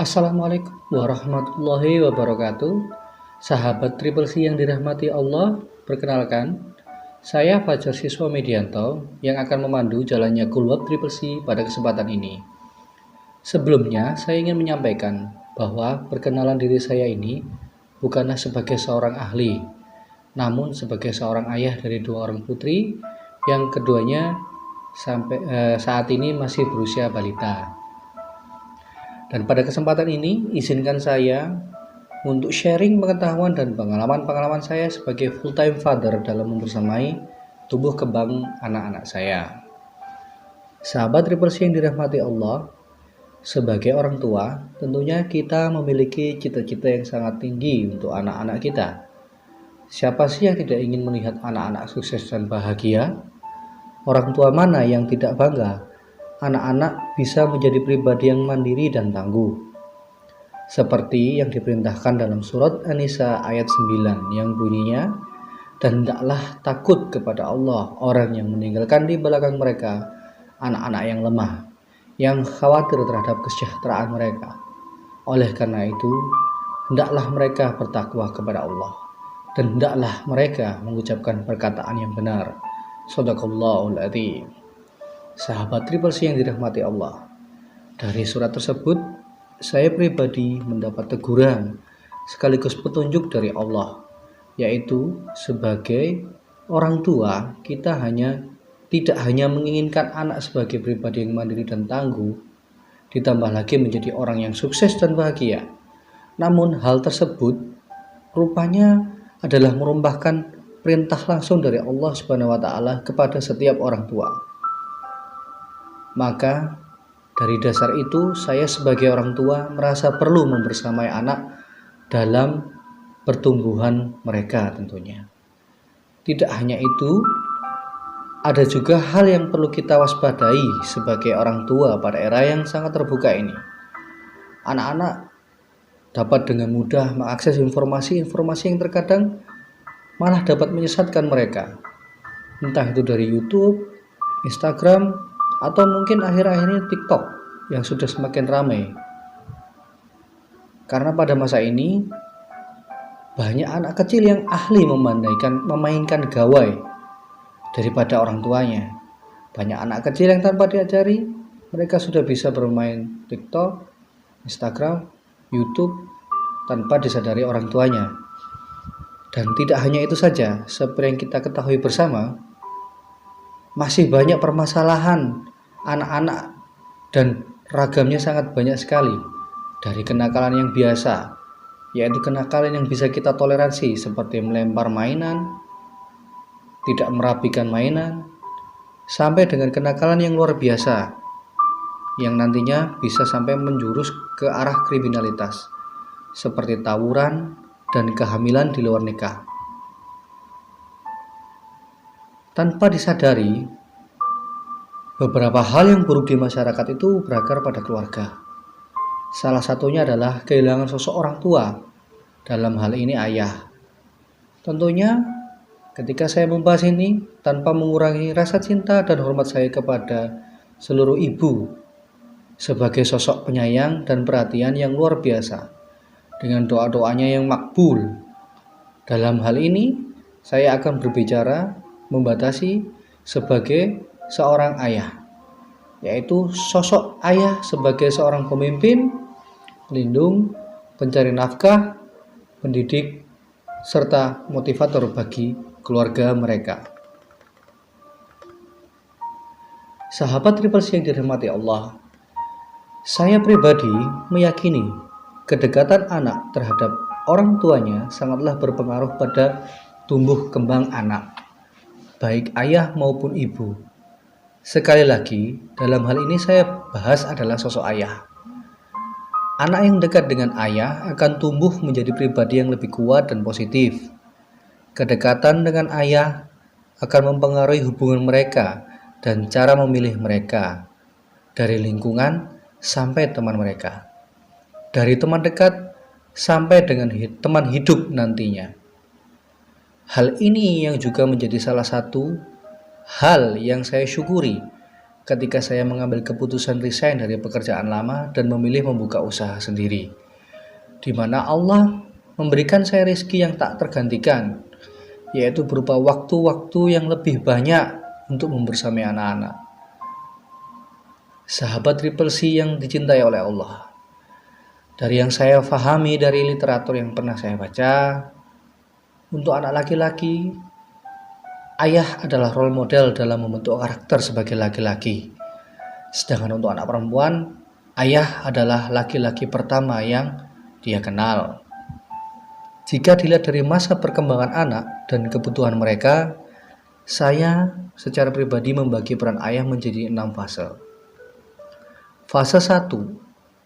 Assalamualaikum warahmatullahi wabarakatuh. Sahabat Triple C yang dirahmati Allah, perkenalkan, saya Fajar Siswa Medianto yang akan memandu jalannya Kulwab Triple C pada kesempatan ini. Sebelumnya, saya ingin menyampaikan bahwa perkenalan diri saya ini bukanlah sebagai seorang ahli, namun sebagai seorang ayah dari dua orang putri yang keduanya saat ini masih berusia balita. Dan pada kesempatan ini, izinkan saya untuk sharing pengetahuan dan pengalaman-pengalaman saya sebagai full-time father dalam membersamai tumbuh kembang anak-anak saya. Sahabat Triple C yang dirahmati Allah, sebagai orang tua, tentunya kita memiliki cita-cita yang sangat tinggi untuk anak-anak kita. Siapa sih yang tidak ingin melihat anak-anak sukses dan bahagia? Orang tua mana yang tidak bangga anak-anak bisa menjadi pribadi yang mandiri dan tangguh? Seperti yang diperintahkan dalam surat An-Nisa ayat 9 yang bunyinya, dan hendaklah takut kepada Allah orang yang meninggalkan di belakang mereka anak-anak yang lemah, yang khawatir terhadap kesejahteraan mereka. Oleh karena itu, hendaklah mereka bertakwa kepada Allah, dan hendaklah mereka mengucapkan perkataan yang benar. Shadaqallahul adzim. Sahabat Triple C yang dirahmati Allah, dari surat tersebut saya pribadi mendapat teguran sekaligus petunjuk dari Allah, yaitu sebagai orang tua kita tidak hanya menginginkan anak sebagai pribadi yang mandiri dan tangguh, ditambah lagi menjadi orang yang sukses dan bahagia. Namun hal tersebut rupanya adalah merumpahkan perintah langsung dari Allah Subhanahu wa taala kepada setiap orang tua. Maka dari dasar itu, saya sebagai orang tua merasa perlu membersamai anak dalam pertumbuhan mereka tentunya. Tidak hanya itu, ada juga hal yang perlu kita waspadai sebagai orang tua pada era yang sangat terbuka ini. Anak-anak dapat dengan mudah mengakses informasi-informasi yang terkadang malah dapat menyesatkan mereka. Entah itu dari YouTube, Instagram, atau mungkin akhir-akhir ini TikTok yang sudah semakin ramai. Karena pada masa ini banyak anak kecil yang ahli memainkan gawai daripada orang tuanya. Banyak anak kecil yang tanpa diajari, mereka sudah bisa bermain TikTok, Instagram, YouTube tanpa disadari orang tuanya. Dan tidak hanya itu saja, seperti yang kita ketahui bersama, masih banyak permasalahan anak-anak dan ragamnya sangat banyak sekali. Dari kenakalan yang biasa, yaitu kenakalan yang bisa kita toleransi seperti melempar mainan, tidak merapikan mainan, sampai dengan kenakalan yang luar biasa yang nantinya bisa sampai menjurus ke arah kriminalitas seperti tawuran dan kehamilan di luar nikah. Tanpa disadari, beberapa hal yang buruk di masyarakat itu berakar pada keluarga. Salah satunya adalah kehilangan sosok orang tua, dalam hal ini ayah. Tentunya ketika saya membahas ini tanpa mengurangi rasa cinta dan hormat saya kepada seluruh ibu sebagai sosok penyayang dan perhatian yang luar biasa, dengan doa-doanya yang makbul. Dalam hal ini saya akan berbicara membatasi sebagai seorang ayah, yaitu sosok ayah sebagai seorang pemimpin, pelindung, pencari nafkah, pendidik, serta motivator bagi keluarga mereka. Sahabat Triple C yang dirahmati Allah, saya pribadi meyakini kedekatan anak terhadap orang tuanya sangatlah berpengaruh pada tumbuh kembang anak, baik ayah maupun ibu. Sekali lagi, dalam hal ini saya bahas adalah sosok ayah. Anak yang dekat dengan ayah akan tumbuh menjadi pribadi yang lebih kuat dan positif. Kedekatan dengan ayah akan mempengaruhi hubungan mereka dan cara memilih mereka, dari lingkungan sampai teman mereka, dari teman dekat sampai dengan teman hidup nantinya. Hal ini yang juga menjadi salah satu hal yang saya syukuri ketika saya mengambil keputusan resign dari pekerjaan lama dan memilih membuka usaha sendiri, di mana Allah memberikan saya rezeki yang tak tergantikan, yaitu berupa waktu-waktu yang lebih banyak untuk membersamai anak-anak. Sahabat Triple C yang dicintai oleh Allah, dari yang saya pahami dari literatur yang pernah saya baca, untuk anak laki-laki, ayah adalah role model dalam membentuk karakter sebagai laki-laki. Sedangkan untuk anak perempuan, ayah adalah laki-laki pertama yang dia kenal. Jika dilihat dari masa perkembangan anak dan kebutuhan mereka, saya secara pribadi membagi peran ayah menjadi 6 fase. Fase 1,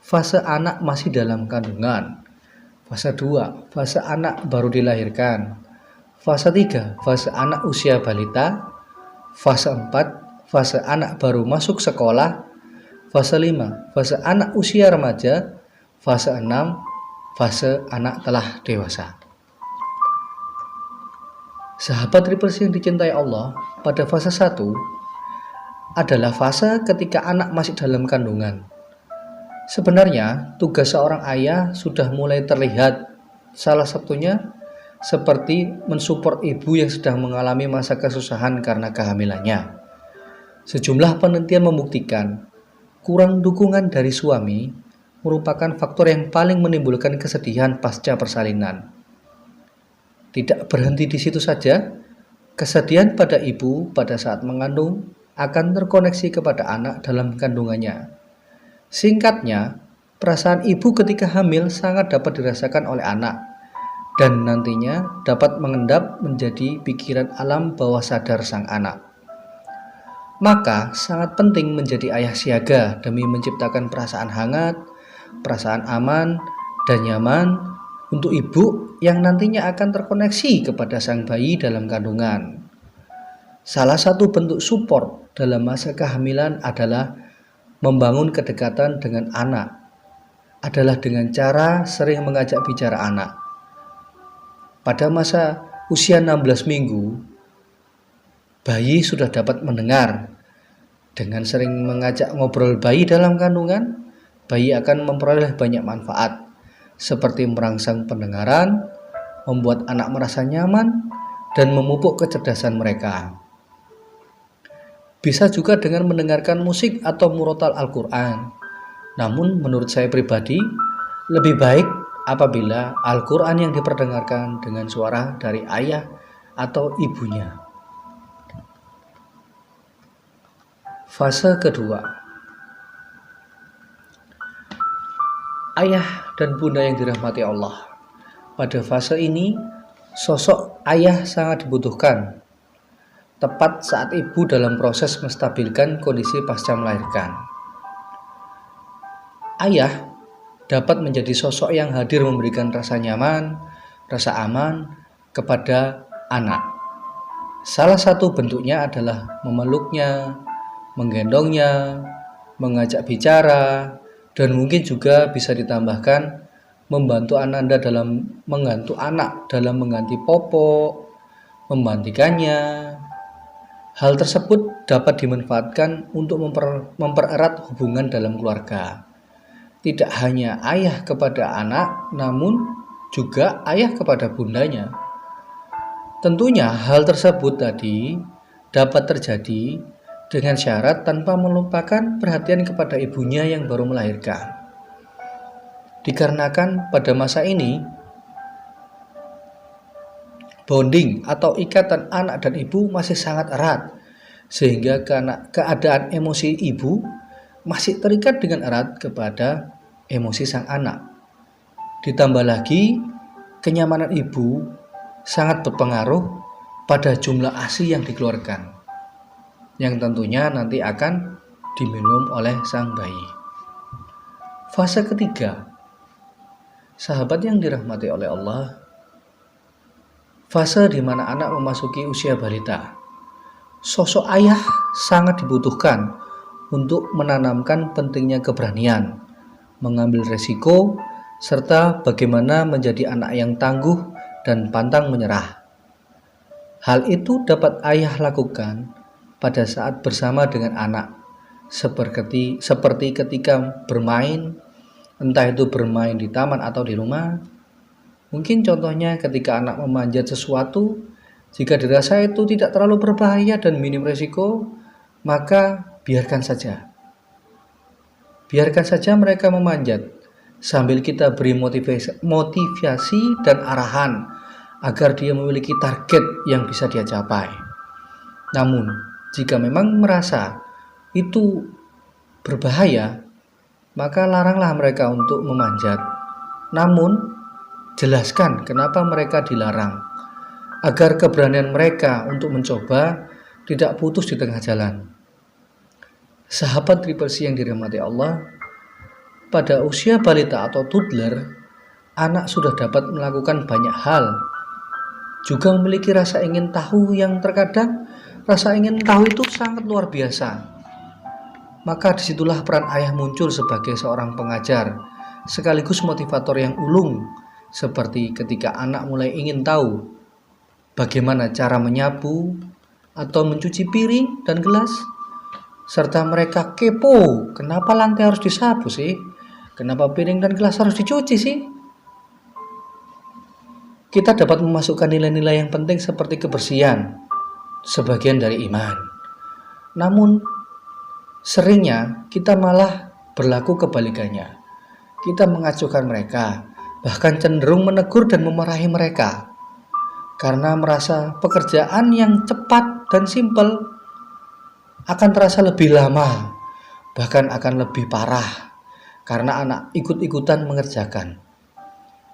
fase anak masih dalam kandungan. Fase 2, fase anak baru dilahirkan. Fase 3, fase anak usia balita. Fase 4, fase anak baru masuk sekolah. Fase 5, fase anak usia remaja. Fase 6, fase anak telah dewasa. Sahabat Triple C yang dicintai Allah, pada fase 1 adalah fase ketika anak masih dalam kandungan. Sebenarnya, tugas seorang ayah sudah mulai terlihat, salah satunya seperti mensupport ibu yang sedang mengalami masa kesusahan karena kehamilannya. Sejumlah penelitian membuktikan kurang dukungan dari suami merupakan faktor yang paling menimbulkan kesedihan pasca persalinan. Tidak berhenti di situ saja, kesedihan pada ibu pada saat mengandung akan terkoneksi kepada anak dalam kandungannya. Singkatnya, perasaan ibu ketika hamil sangat dapat dirasakan oleh anak, dan nantinya dapat mengendap menjadi pikiran alam bawah sadar sang anak. Maka sangat penting menjadi ayah siaga demi menciptakan perasaan hangat, perasaan aman dan nyaman untuk ibu yang nantinya akan terkoneksi kepada sang bayi dalam kandungan. Salah satu bentuk support dalam masa kehamilan adalah membangun kedekatan dengan anak, adalah dengan cara sering mengajak bicara anak. Pada masa usia 16 minggu, bayi sudah dapat mendengar. Dengan sering mengajak ngobrol bayi dalam kandungan, bayi akan memperoleh banyak manfaat, seperti merangsang pendengaran, membuat anak merasa nyaman, dan memupuk kecerdasan mereka. Bisa juga dengan mendengarkan musik atau murotal Al-Quran. Namun menurut saya pribadi, lebih baik apabila Al-Quran yang diperdengarkan dengan suara dari ayah atau ibunya. Fase kedua, ayah dan bunda yang dirahmati Allah. Pada fase ini, sosok ayah sangat dibutuhkan, tepat saat ibu dalam proses menstabilkan kondisi pasca melahirkan. Ayah dapat menjadi sosok yang hadir memberikan rasa nyaman, rasa aman kepada anak. Salah satu bentuknya adalah memeluknya, menggendongnya, mengajak bicara, dan mungkin juga bisa ditambahkan membantu anak dalam mengganti popok, membantikannya. Hal tersebut dapat dimanfaatkan untuk mempererat hubungan dalam keluarga. Tidak hanya ayah kepada anak, namun juga ayah kepada bundanya. Tentunya hal tersebut tadi dapat terjadi dengan syarat tanpa melupakan perhatian kepada ibunya yang baru melahirkan. Dikarenakan pada masa ini, bonding atau ikatan anak dan ibu masih sangat erat, sehingga keadaan emosi ibu masih terikat dengan erat kepada emosi sang anak. Ditambah lagi, kenyamanan ibu sangat berpengaruh pada jumlah ASI yang dikeluarkan, yang tentunya nanti akan diminum oleh sang bayi. Fase ketiga, sahabat yang dirahmati oleh Allah, fase di mana anak memasuki usia balita. Sosok ayah sangat dibutuhkan untuk menanamkan pentingnya keberanian, mengambil resiko, serta bagaimana menjadi anak yang tangguh dan pantang menyerah. Hal itu dapat ayah lakukan pada saat bersama dengan anak, seperti ketika bermain, entah itu bermain di taman atau di rumah. Mungkin contohnya ketika anak memanjat sesuatu, jika dirasa itu tidak terlalu berbahaya dan minim risiko, maka biarkan saja. Biarkan saja mereka memanjat, sambil kita beri motivasi dan arahan agar dia memiliki target yang bisa dia capai. Namun, jika memang merasa itu berbahaya, maka laranglah mereka untuk memanjat. Namun, jelaskan kenapa mereka dilarang, agar keberanian mereka untuk mencoba tidak putus di tengah jalan. Sahabat Triple C yang dirahmati Allah, pada usia balita atau toddler, anak sudah dapat melakukan banyak hal. Juga memiliki rasa ingin tahu yang terkadang rasa ingin tahu itu sangat luar biasa. Maka disitulah peran ayah muncul sebagai seorang pengajar, sekaligus motivator yang ulung, seperti ketika anak mulai ingin tahu bagaimana cara menyapu atau mencuci piring dan gelas, serta mereka kepo, kenapa lantai harus disapu sih? Kenapa piring dan gelas harus dicuci sih? Kita dapat memasukkan nilai-nilai yang penting seperti kebersihan, sebagian dari iman. Namun, seringnya kita malah berlaku kebalikannya. Kita mengacuhkan mereka, bahkan cenderung menegur dan memarahi mereka karena merasa pekerjaan yang cepat dan simpel akan terasa lebih lama, bahkan akan lebih parah karena anak ikut-ikutan mengerjakan.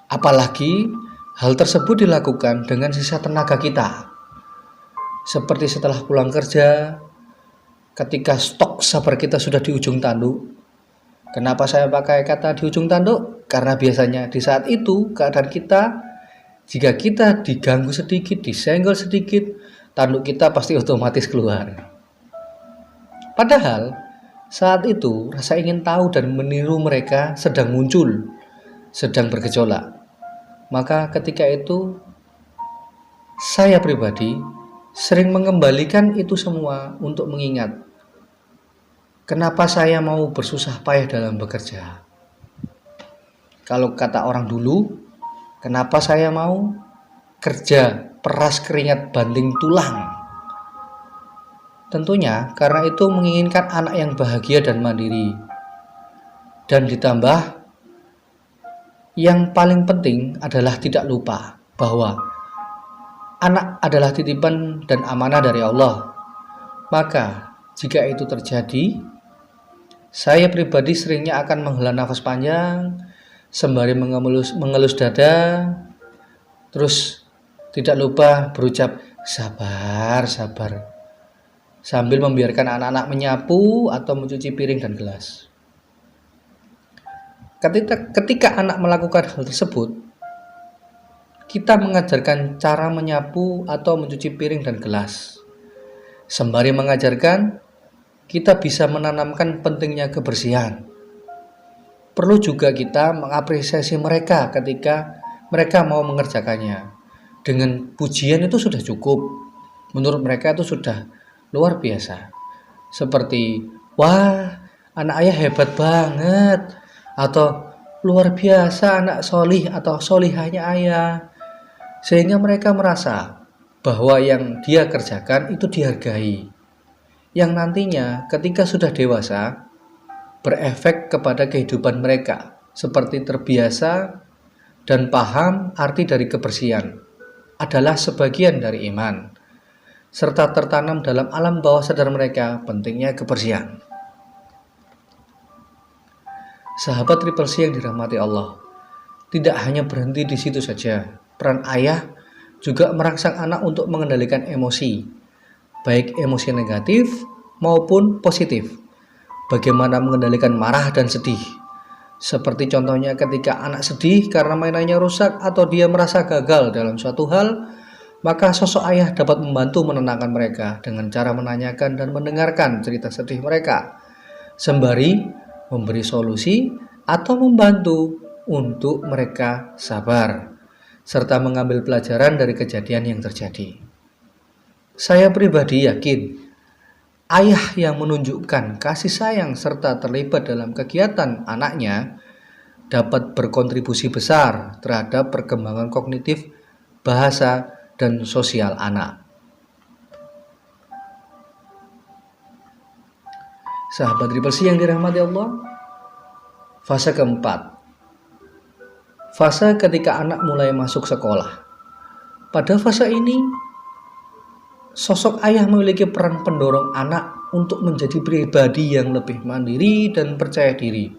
Apalagi hal tersebut dilakukan dengan sisa tenaga kita, seperti setelah pulang kerja, ketika stok sabar kita sudah di ujung tanduk. Kenapa saya pakai kata di ujung tanduk? Karena biasanya di saat itu keadaan kita, jika kita diganggu sedikit, disenggol sedikit, tanduk kita pasti otomatis keluar. Padahal saat itu rasa ingin tahu dan meniru mereka sedang muncul, sedang bergejolak. Maka ketika itu saya pribadi sering mengembalikan itu semua untuk mengingat kenapa saya mau bersusah payah dalam bekerja. Kalau kata orang dulu, kenapa saya mau kerja peras keringat banting tulang? Tentunya karena itu menginginkan anak yang bahagia dan mandiri. Dan ditambah, yang paling penting adalah tidak lupa bahwa anak adalah titipan dan amanah dari Allah. Maka jika itu terjadi, saya pribadi seringnya akan menghela nafas panjang, sembari mengelus dada, terus tidak lupa berucap sabar, sambil membiarkan anak-anak menyapu atau mencuci piring dan gelas. Ketika anak melakukan hal tersebut, kita mengajarkan cara menyapu atau mencuci piring dan gelas. Sembari mengajarkan, kita bisa menanamkan pentingnya kebersihan. Perlu juga kita mengapresiasi mereka ketika mereka mau mengerjakannya. Dengan pujian itu sudah cukup. Menurut mereka itu sudah luar biasa. Seperti, wah, anak ayah hebat banget. Atau, luar biasa anak solih atau solihahnya ayah. Sehingga mereka merasa bahwa yang dia kerjakan itu dihargai. Yang nantinya ketika sudah dewasa berefek kepada kehidupan mereka, seperti terbiasa dan paham arti dari kebersihan adalah sebagian dari iman, serta tertanam dalam alam bawah sadar mereka pentingnya kebersihan. Sahabat Triple C yang dirahmati Allah, tidak hanya berhenti di situ saja. Peran ayah juga merangsang anak untuk mengendalikan emosi, baik emosi negatif maupun positif. Bagaimana mengendalikan marah dan sedih. Seperti contohnya ketika anak sedih karena mainannya rusak atau dia merasa gagal dalam suatu hal, maka sosok ayah dapat membantu menenangkan mereka dengan cara menanyakan dan mendengarkan cerita sedih mereka, sembari memberi solusi atau membantu untuk mereka sabar, serta mengambil pelajaran dari kejadian yang terjadi. Saya pribadi yakin ayah yang menunjukkan kasih sayang serta terlibat dalam kegiatan anaknya dapat berkontribusi besar terhadap perkembangan kognitif, bahasa, dan sosial anak. Sahabat Triple C yang dirahmati Allah, fase keempat, fase ketika anak mulai masuk sekolah. Pada fase ini, sosok ayah memiliki peran pendorong anak untuk menjadi pribadi yang lebih mandiri dan percaya diri.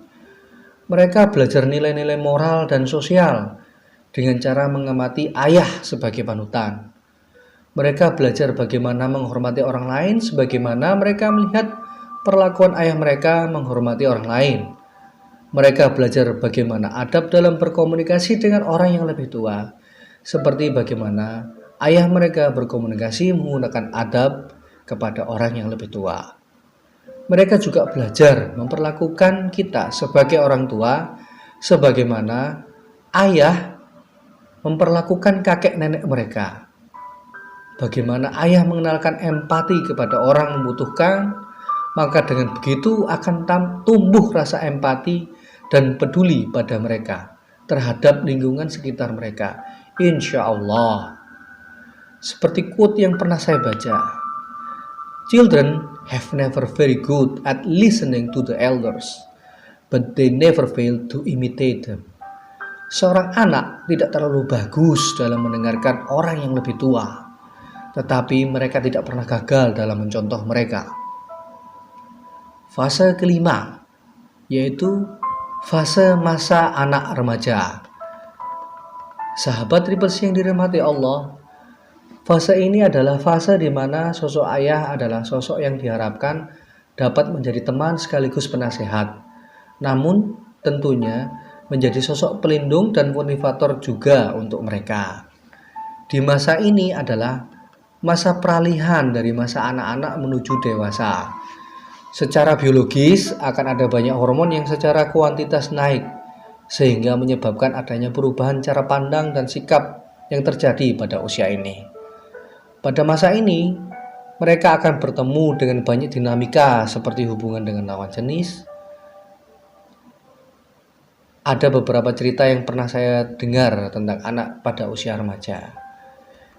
Mereka belajar nilai-nilai moral dan sosial dengan cara mengamati ayah sebagai panutan. Mereka belajar bagaimana menghormati orang lain sebagaimana mereka melihat perlakuan ayah mereka menghormati orang lain. Mereka belajar bagaimana adab dalam berkomunikasi dengan orang yang lebih tua, seperti bagaimana ayah mereka berkomunikasi menggunakan adab kepada orang yang lebih tua. Mereka juga belajar memperlakukan kita sebagai orang tua, sebagaimana ayah memperlakukan kakek nenek mereka. Bagaimana ayah mengenalkan empati kepada orang membutuhkan, maka dengan begitu akan tumbuh rasa empati dan peduli pada mereka terhadap lingkungan sekitar mereka. Insya Allah. Seperti quote yang pernah saya baca, "Children have never very good at listening to the elders, but they never fail to imitate them." Seorang anak tidak terlalu bagus dalam mendengarkan orang yang lebih tua, tetapi mereka tidak pernah gagal dalam mencontoh mereka. Fase kelima, yaitu fase masa anak remaja. Sahabat Triple C yang dirahmati Allah, fase ini adalah fase di mana sosok ayah adalah sosok yang diharapkan dapat menjadi teman sekaligus penasehat. Namun tentunya menjadi sosok pelindung dan motivator juga untuk mereka. Di masa ini adalah masa peralihan dari masa anak-anak menuju dewasa. Secara biologis akan ada banyak hormon yang secara kuantitas naik, sehingga menyebabkan adanya perubahan cara pandang dan sikap yang terjadi pada usia ini. Pada masa ini, mereka akan bertemu dengan banyak dinamika seperti hubungan dengan lawan jenis. Ada beberapa cerita yang pernah saya dengar tentang anak pada usia remaja,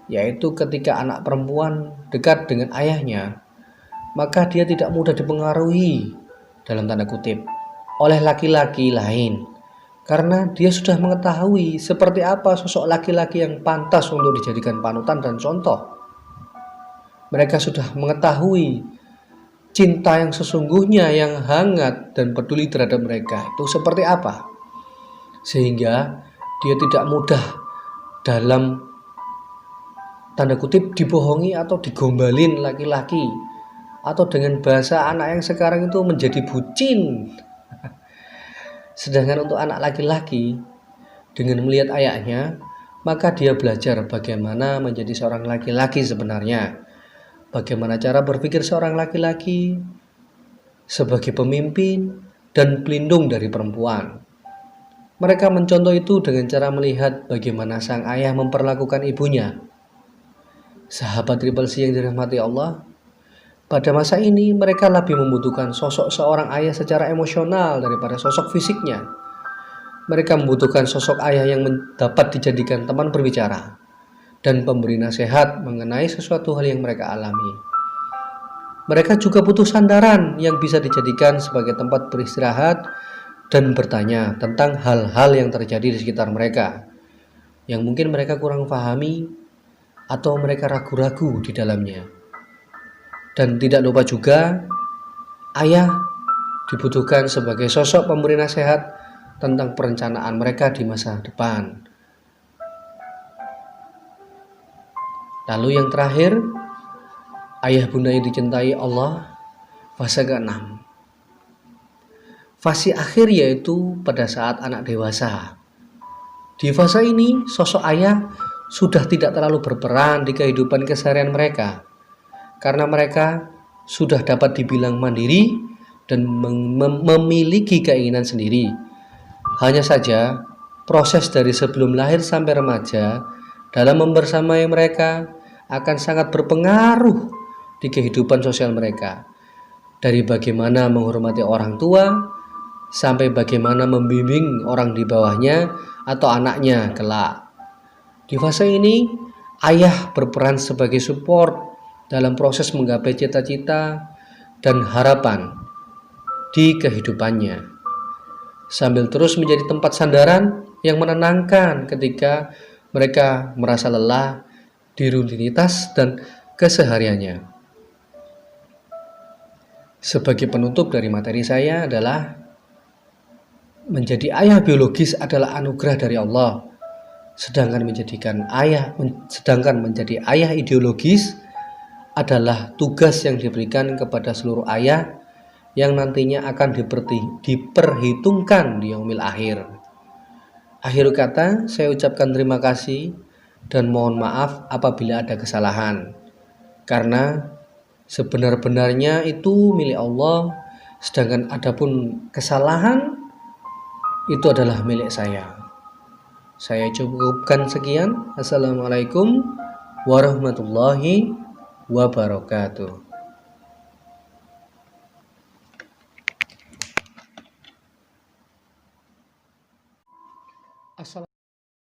yaitu ketika anak perempuan dekat dengan ayahnya, maka dia tidak mudah dipengaruhi dalam tanda kutip oleh laki-laki lain, karena dia sudah mengetahui seperti apa sosok laki-laki yang pantas untuk dijadikan panutan dan contoh. Mereka sudah mengetahui cinta yang sesungguhnya, yang hangat dan peduli terhadap mereka itu seperti apa, sehingga dia tidak mudah dalam tanda kutip dibohongi atau digombalin laki-laki, atau dengan bahasa anak yang sekarang itu menjadi bucin. Sedangkan untuk anak laki-laki, dengan melihat ayahnya, maka dia belajar bagaimana menjadi seorang laki-laki sebenarnya, bagaimana cara berpikir seorang laki-laki sebagai pemimpin dan pelindung dari perempuan. Mereka mencontoh itu dengan cara melihat bagaimana sang ayah memperlakukan ibunya. Sahabat Triple C yang dirahmati Allah, pada masa ini mereka lebih membutuhkan sosok seorang ayah secara emosional daripada sosok fisiknya. Mereka membutuhkan sosok ayah yang dapat dijadikan teman berbicara dan pemberi nasihat mengenai sesuatu hal yang mereka alami. Mereka juga butuh sandaran yang bisa dijadikan sebagai tempat beristirahat dan bertanya tentang hal-hal yang terjadi di sekitar mereka, yang mungkin mereka kurang pahami atau mereka ragu-ragu di dalamnya. Dan tidak lupa juga, ayah dibutuhkan sebagai sosok pemberi nasihat tentang perencanaan mereka di masa depan. Lalu yang terakhir, ayah bunda yang dicintai Allah, fase ke-6. Fase akhir yaitu pada saat anak dewasa. Di fase ini, sosok ayah sudah tidak terlalu berperan di kehidupan keseharian mereka, karena mereka sudah dapat dibilang mandiri dan memiliki keinginan sendiri. Hanya saja, proses dari sebelum lahir sampai remaja dalam membersamai mereka akan sangat berpengaruh di kehidupan sosial mereka. dari bagaimana menghormati orang tua sampai bagaimana membimbing orang di bawahnya atau anaknya kelak. Di fase ini, ayah berperan sebagai support dalam proses menggapai cita-cita dan harapan di kehidupannya, sambil terus menjadi tempat sandaran yang menenangkan ketika mereka merasa lelah di rutinitas dan kesehariannya. Sebagai penutup dari materi saya adalah menjadi ayah biologis adalah anugerah dari Allah, sedangkan menjadi ayah ideologis adalah tugas yang diberikan kepada seluruh ayah yang nantinya akan diperhitungkan di yaumil akhir. Akhir kata, saya ucapkan terima kasih dan mohon maaf apabila ada kesalahan, karena sebenar-benarnya itu milik Allah, sedangkan adapun kesalahan itu adalah milik saya. Saya cukupkan sekian. Assalamualaikum warahmatullahi wabarakatuh.